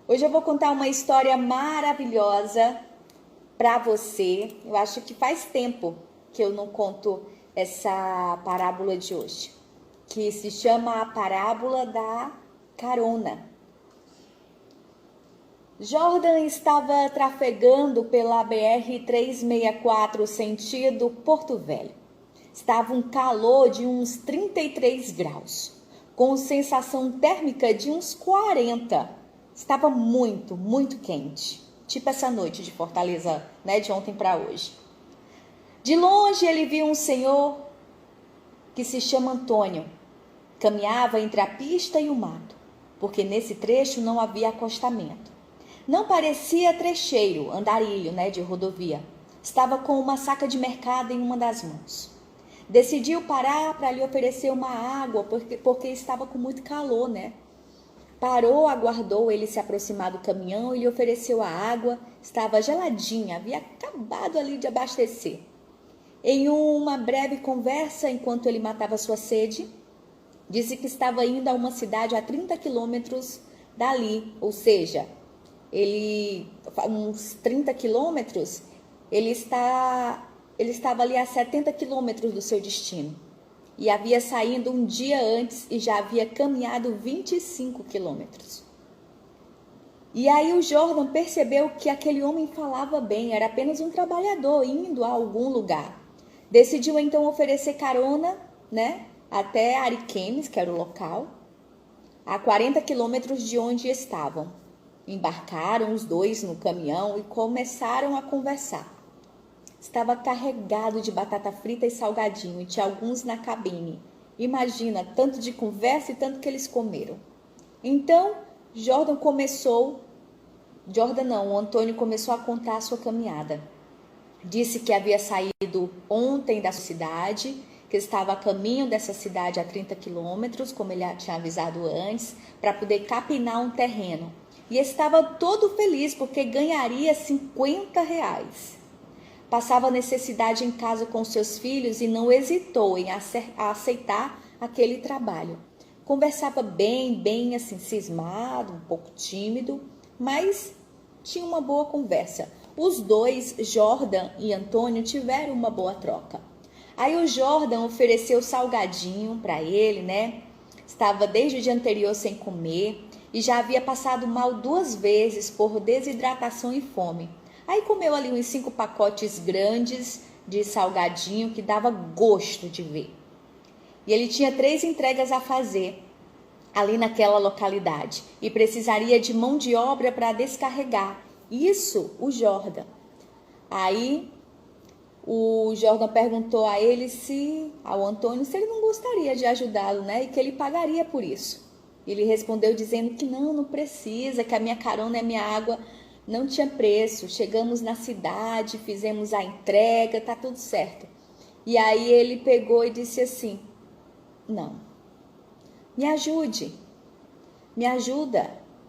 Hoje eu vou contar uma história maravilhosa para você. Eu acho que faz tempo que eu não conto essa parábola de hoje, que se chama a parábola da carona. Jordan estava trafegando pela BR-364 sentido Porto Velho. Estava um calor de uns 33 graus, com sensação térmica de uns 40. Estava muito quente. Tipo essa noite de Fortaleza, né, de ontem para hoje. De longe ele viu um senhor que se chama Antônio. Caminhava entre a pista e o mato, porque nesse trecho não havia acostamento. Não parecia trecheiro, andarilho, né, de rodovia. Estava com uma saca de mercado em uma das mãos. Decidiu parar para lhe oferecer uma água, porque estava com muito calor, né? Parou, aguardou ele se aproximar do caminhão e lhe ofereceu a água. Estava geladinha, havia acabado ali de abastecer. Em uma breve conversa, enquanto ele matava sua sede, disse que estava indo a uma cidade a 30 quilômetros dali, ou seja, uns 30 quilômetros, ele estava ali a 70 quilômetros do seu destino. E havia saído um dia antes e já havia caminhado 25 quilômetros. E aí o Jordan percebeu que aquele homem falava bem, era apenas um trabalhador indo a algum lugar. Decidiu então oferecer carona, né, até Ariquemes, que era o local, a 40 quilômetros de onde estavam. Embarcaram os dois no caminhão e começaram a conversar. Estava carregado de batata frita e salgadinho e tinha alguns na cabine. Imagina, tanto de conversa e tanto que eles comeram. Então, o Antônio começou a contar a sua caminhada. Disse que havia saído ontem da cidade, que estava a caminho dessa cidade a 30 quilômetros, como ele tinha avisado antes, para poder capinar um terreno. E estava todo feliz porque ganharia 50 reais. Passava necessidade em casa com seus filhos e não hesitou em aceitar aquele trabalho. Conversava bem assim, cismado, um pouco tímido, mas tinha uma boa conversa. Os dois, Jordan e Antônio, tiveram uma boa troca. Aí o Jordan ofereceu salgadinho para ele, né? Estava desde o dia anterior sem comer e já havia passado mal 2 vezes por desidratação e fome. Aí comeu ali uns 5 pacotes grandes de salgadinho que dava gosto de ver. E ele tinha 3 entregas a fazer ali naquela localidade e precisaria de mão de obra para descarregar. Isso, o Jordan. Aí o Jordan perguntou ao Antônio, se ele não gostaria de ajudá-lo, né? E que ele pagaria por isso. Ele respondeu dizendo que não precisa, que a minha carona é minha água. Não tinha preço, chegamos na cidade, fizemos a entrega, tá tudo certo. E aí ele pegou e disse assim, não, me ajuda,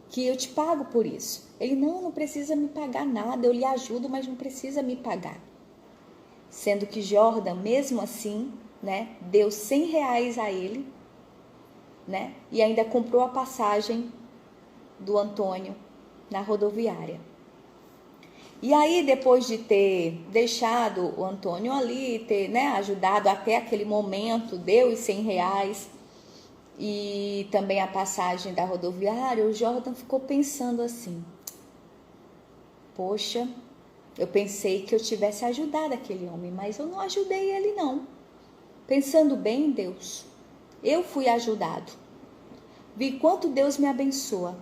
que eu te pago por isso. Ele, não precisa me pagar nada, eu lhe ajudo, mas não precisa me pagar. Sendo que Jordan, mesmo assim, né, deu 100 reais a ele, né, e ainda comprou a passagem do Antônio na rodoviária. E aí, depois de ter deixado o Antônio ali, ter, né, ajudado até aquele momento, deu os 100 reais e também a passagem da rodoviária, o Jordan ficou pensando assim, poxa, eu pensei que eu tivesse ajudado aquele homem, mas eu não ajudei ele não. Pensando bem, Deus, eu fui ajudado. Vi quanto Deus me abençoa.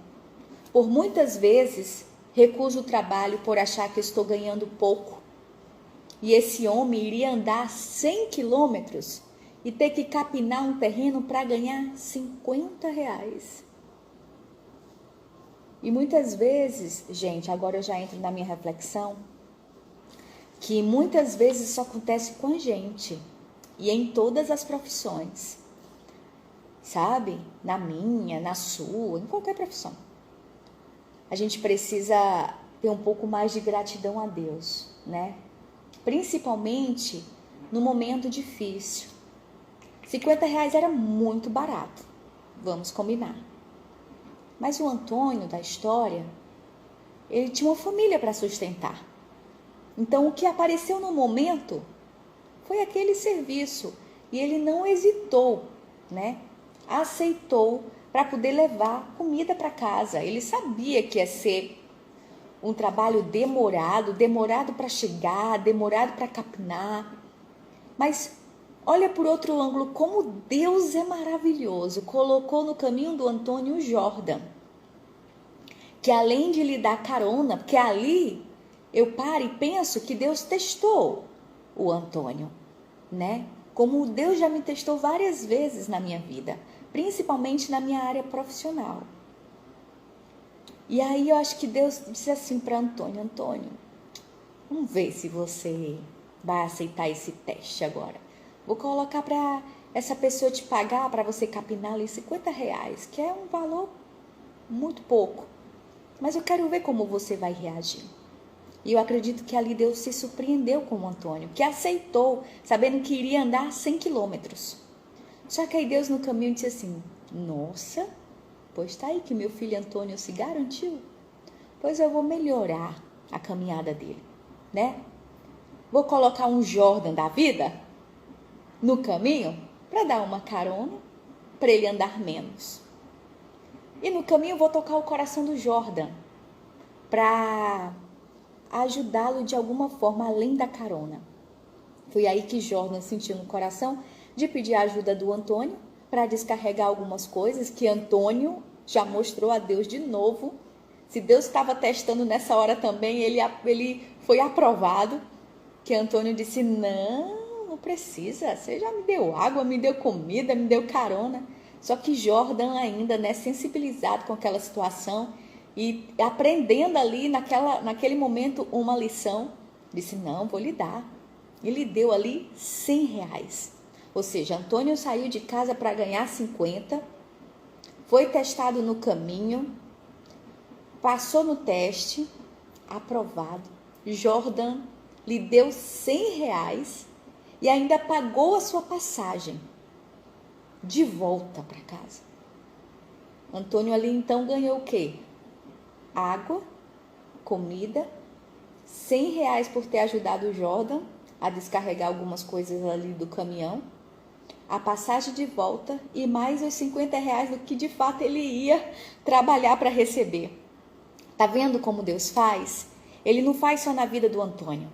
Por muitas vezes, recuso o trabalho por achar que estou ganhando pouco. E esse homem iria andar 100 quilômetros e ter que capinar um terreno para ganhar 50 reais. E muitas vezes, gente, agora eu já entro na minha reflexão, que muitas vezes isso acontece com a gente e em todas as profissões. Sabe? Na minha, na sua, em qualquer profissão. A gente precisa ter um pouco mais de gratidão a Deus, né? Principalmente no momento difícil. 50 reais era muito barato, vamos combinar. Mas o Antônio da história ele tinha uma família para sustentar. Então, o que apareceu no momento foi aquele serviço. E ele não hesitou, né? Aceitou para poder levar comida para casa. Ele sabia que ia ser um trabalho demorado para chegar, demorado para capinar. Mas olha por outro ângulo, como Deus é maravilhoso. Colocou no caminho do Antônio o Jordan, que além de lhe dar carona, porque ali eu paro e penso que Deus testou o Antônio, né? Como Deus já me testou várias vezes na minha vida, principalmente na minha área profissional. E aí eu acho que Deus disse assim para Antônio: Antônio, vamos ver se você vai aceitar esse teste agora. Vou colocar para essa pessoa te pagar para você capinar ali R$50, que é um valor muito pouco. Mas eu quero ver como você vai reagir. E eu acredito que ali Deus se surpreendeu com o Antônio, que aceitou, sabendo que iria andar 100 quilômetros. Só que aí Deus no caminho disse assim: nossa, pois tá aí que meu filho Antônio se garantiu. Pois eu vou melhorar a caminhada dele, né? Vou colocar um Jordan da vida no caminho para dar uma carona, para ele andar menos. E no caminho eu vou tocar o coração do Jordan para ajudá-lo de alguma forma além da carona. Foi aí que Jordan sentiu no coração de pedir a ajuda do Antônio para descarregar algumas coisas que Antônio já mostrou a Deus de novo. Se Deus estava testando nessa hora também, ele foi aprovado, que Antônio disse: não precisa, você já me deu água, me deu comida, me deu carona. Só que Jordan ainda, né, sensibilizado com aquela situação e aprendendo ali naquele momento uma lição, disse: não, vou lhe dar. E lhe deu ali R$100. Ou seja, Antônio saiu de casa para ganhar 50, foi testado no caminho, passou no teste, aprovado. Jordan lhe deu R$100 e ainda pagou a sua passagem de volta para casa. Antônio ali então ganhou o quê? Água, comida, R$100 por ter ajudado o Jordan a descarregar algumas coisas ali do caminhão, a passagem de volta e mais os R$50 do que de fato ele ia trabalhar para receber. Tá vendo como Deus faz? Ele não faz só na vida do Antônio,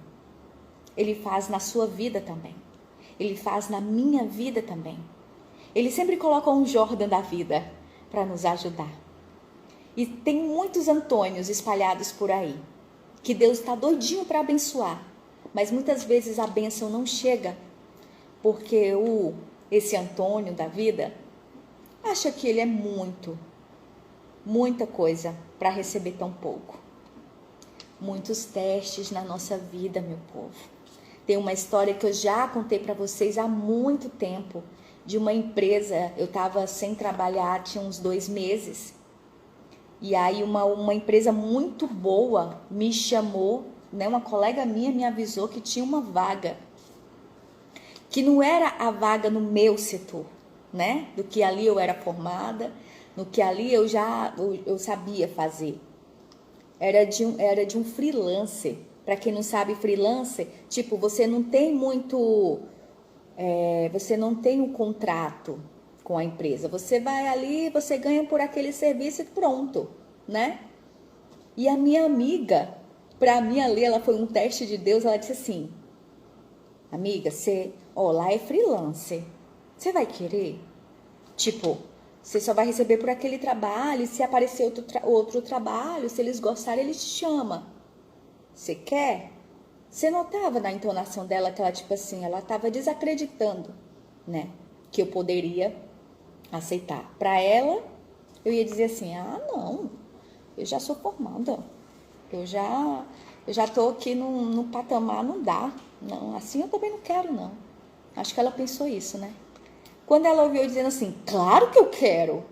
ele faz na sua vida também, ele faz na minha vida também. Ele sempre coloca um Jordan da vida para nos ajudar. E tem muitos Antônios espalhados por aí, que Deus está doidinho para abençoar, mas muitas vezes a bênção não chega, porque esse Antônio da vida acha que ele é muita coisa para receber tão pouco. Muitos testes na nossa vida, meu povo. Tem uma história que eu já contei para vocês há muito tempo, de uma empresa. Eu estava sem trabalhar, tinha uns 2 meses. E aí uma empresa muito boa me chamou, né? Uma colega minha me avisou que tinha uma vaga, que não era a vaga no meu setor, né? Do que ali eu era formada, no que ali eu sabia fazer. Era de um freelancer. Para quem não sabe, freelancer, tipo, você não tem você não tem um contrato com a empresa. Você vai ali, você ganha por aquele serviço e pronto, né? E a minha amiga, para mim ali, ela foi um teste de Deus. Ela disse assim: amiga, lá é freelancer, você vai querer? Tipo, você só vai receber por aquele trabalho, e se aparecer outro trabalho, se eles gostarem, eles te chamam. Você quer? Você notava na entonação dela que ela, tipo assim, ela estava desacreditando, né? Que eu poderia aceitar. Para ela, eu ia dizer assim: ah, não, eu já sou formada. Eu já tô aqui no patamar, não dá. Não, assim eu também não quero, não. Acho que ela pensou isso, né? Quando ela ouviu eu dizendo assim: claro que eu quero.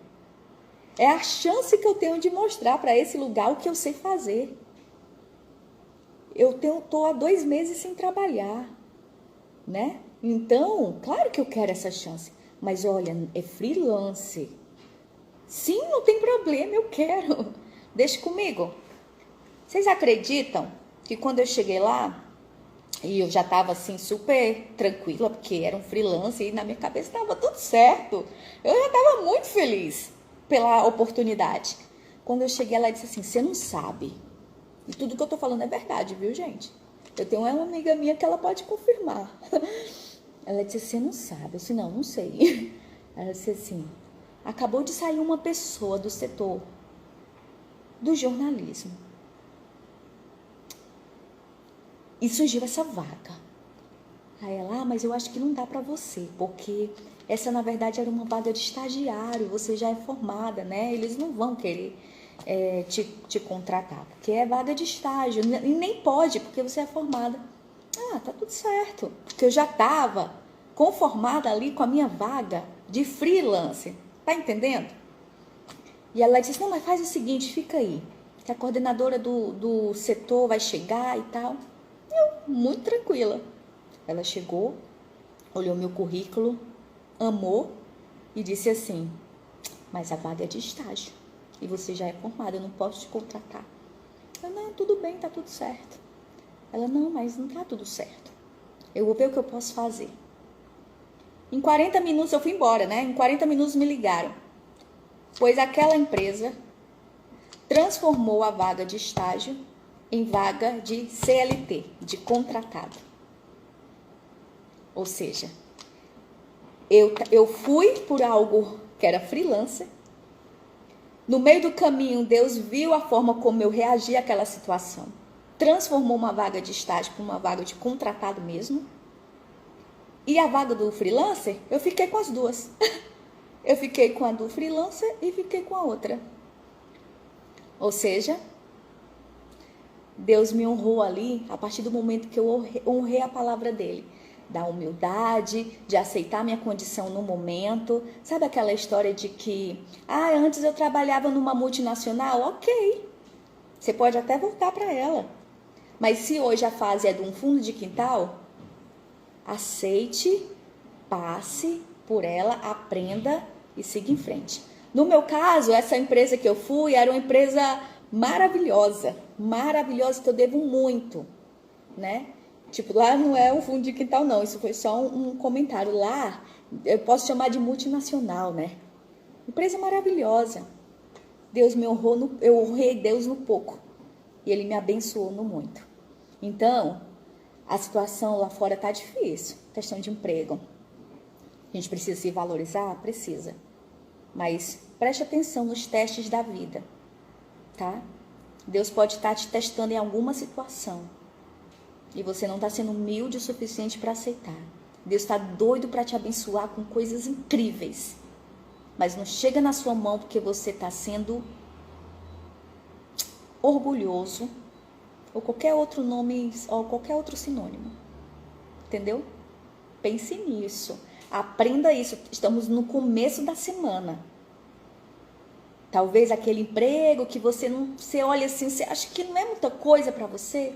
É a chance que eu tenho de mostrar para esse lugar o que eu sei fazer. Eu tô há 2 meses sem trabalhar, né? Então, claro que eu quero essa chance. Mas olha, é freelance. Sim, não tem problema, eu quero. Deixa comigo. Vocês acreditam que quando eu cheguei lá, e eu já estava assim super tranquila, porque era um freelance e na minha cabeça estava tudo certo. Eu já estava muito feliz pela oportunidade. Quando eu cheguei, ela disse assim, você não sabe. E tudo que eu tô falando é verdade, viu, gente? Eu tenho uma amiga minha que ela pode confirmar. Ela disse, você não sabe. Eu disse, não sei. Ela disse assim, acabou de sair uma pessoa do setor do jornalismo. E surgiu essa vaga. Aí ela, mas eu acho que não dá para você, porque essa na verdade era uma vaga de estagiário, você já é formada, né? Eles não vão querer te contratar, porque é vaga de estágio, e nem pode, porque você é formada. Ah, tá tudo certo, porque eu já estava conformada ali com a minha vaga de freelance, tá entendendo? E ela disse, não, mas faz o seguinte, fica aí, que a coordenadora do setor vai chegar e tal. Eu, muito tranquila. Ela chegou, olhou meu currículo, amou e disse assim, mas a vaga é de estágio e você já é formada, eu não posso te contratar. Eu, não, tudo bem, tá tudo certo. Ela, não, mas não tá tudo certo. Eu vou ver o que eu posso fazer. Em 40 minutos eu fui embora, né? Em 40 minutos me ligaram, pois aquela empresa transformou a vaga de estágio em vaga de CLT, de contratado. Ou seja, eu fui por algo que era freelancer. No meio do caminho, Deus viu a forma como eu reagi àquela situação. Transformou uma vaga de estágio para uma vaga de contratado mesmo. E a vaga do freelancer, eu fiquei com as duas. Eu fiquei com a do freelancer e fiquei com a outra. Ou seja, Deus me honrou ali a partir do momento que eu honrei a palavra dele. Da humildade, de aceitar minha condição no momento. Sabe aquela história de que, antes eu trabalhava numa multinacional? Ok, você pode até voltar para ela. Mas se hoje a fase é de um fundo de quintal, aceite, passe por ela, aprenda e siga em frente. No meu caso, essa empresa que eu fui era uma empresa maravilhosa, que eu devo muito, né? Tipo, lá não é um fundo de quintal, não. Isso foi só um comentário. Lá, eu posso chamar de multinacional, né? Empresa maravilhosa. Deus me honrou, eu honrei Deus no pouco. E Ele me abençoou no muito. Então, a situação lá fora tá difícil. Questão de emprego. A gente precisa se valorizar? Precisa. Mas preste atenção nos testes da vida, tá? Deus pode estar te testando em alguma situação. E você não está sendo humilde o suficiente para aceitar. Deus está doido para te abençoar com coisas incríveis. Mas não chega na sua mão porque você está sendo orgulhoso. Ou qualquer outro nome, ou qualquer outro sinônimo. Entendeu? Pense nisso. Aprenda isso. Estamos no começo da semana. Talvez aquele emprego que você olha assim, você acha que não é muita coisa para você.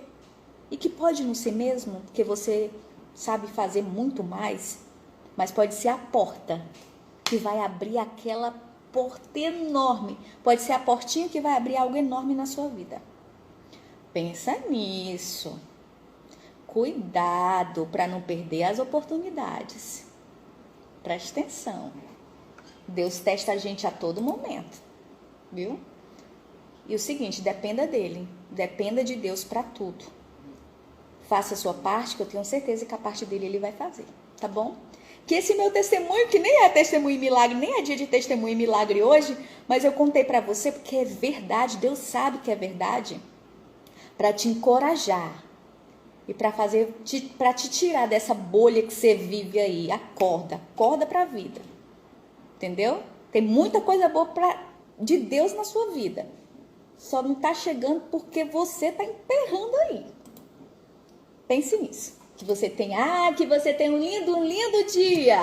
E que pode não ser mesmo, porque você sabe fazer muito mais, mas pode ser a porta que vai abrir aquela porta enorme. Pode ser a portinha que vai abrir algo enorme na sua vida. Pensa nisso. Cuidado para não perder as oportunidades. Preste atenção. Deus testa a gente a todo momento, viu? E o seguinte, dependa dele, dependa de Deus para tudo. Faça a sua parte, que eu tenho certeza que a parte dele ele vai fazer, tá bom? Que esse meu testemunho, que nem é testemunho e milagre, nem é dia de testemunho e milagre hoje, mas eu contei para você porque é verdade, Deus sabe que é verdade, para te encorajar e para te tirar dessa bolha que você vive aí. Acorda para a vida, entendeu? Tem muita coisa boa de Deus na sua vida, só não tá chegando porque você tá emperrando aí. Pense nisso. Que você tenha um lindo dia.